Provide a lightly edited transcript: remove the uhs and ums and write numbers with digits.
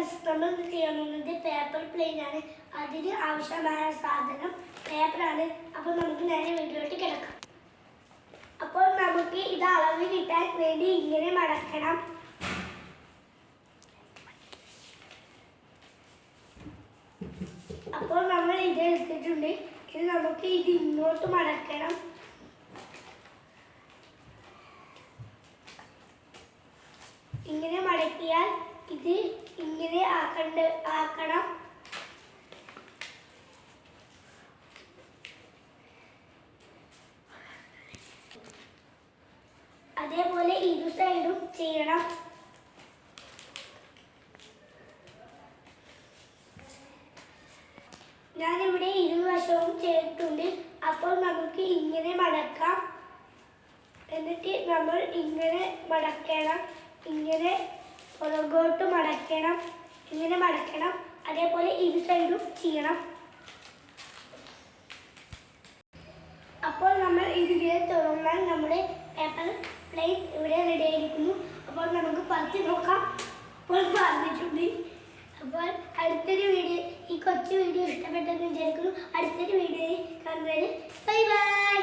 Friends, നമ്മൾ ചെയ്യാൻ പോകുന്നത് പേപ്പർ പ്ലെയിൻ ആണ്. അതിന് ആവശ്യമായ സാധനം പേപ്പറാണ്. അപ്പോൾ നമുക്ക് നേരെ വീട്ടിലോട്ട് കിടക്കാം. അപ്പോൾ നമുക്ക് ഇത് അളവ് കിട്ടാൻ വേണ്ടി ഇങ്ങനെ മടക്കണം. അപ്പോൾ നമ്മൾ ഇത് എടുത്തിട്ടുണ്ട്. ഇനി നമുക്ക് ഇത് ഇങ്ങോട്ട് മടക്കണം. ഇങ്ങനെ മടക്കിയാൽ ഇത് ഇങ്ങനെ ആക്കണം. അതേപോലെ ഇരു സൈഡും ചെയ്യണം. ഞാനിവിടെ ഇരുവശവും ചെയ്തിട്ടുണ്ട്. അപ്പോൾ നമുക്ക് ഇങ്ങനെ മടക്കാം. എന്നിട്ട് നമ്മൾ ഇങ്ങനെ മടക്കണം. ഇങ്ങനെ പുറകോട്ട് മടക്കണം. ഇങ്ങനെ മടക്കണം. അതേപോലെ ഇരു സൈഡും ചെയ്യണം. അപ്പോൾ നമ്മൾ ഇതിനെ തുറന്നാൽ നമ്മുടെ പേപ്പർ പ്ലെയിൻ ഇവിടെ റെഡി ആയിരിക്കുന്നു. അപ്പോൾ നമുക്ക് പറിച്ച് നോക്കാം. അപ്പോൾ പറഞ്ഞിട്ടുണ്ട്. അപ്പോൾ അടുത്തൊരു വീഡിയോ, ഈ കൊച്ചു വീഡിയോ ഇഷ്ടപ്പെട്ടെന്ന് വിചാരിക്കുന്നു. അടുത്തൊരു വീഡിയോയിൽ കാണുന്നതിന് ബൈ ബൈ.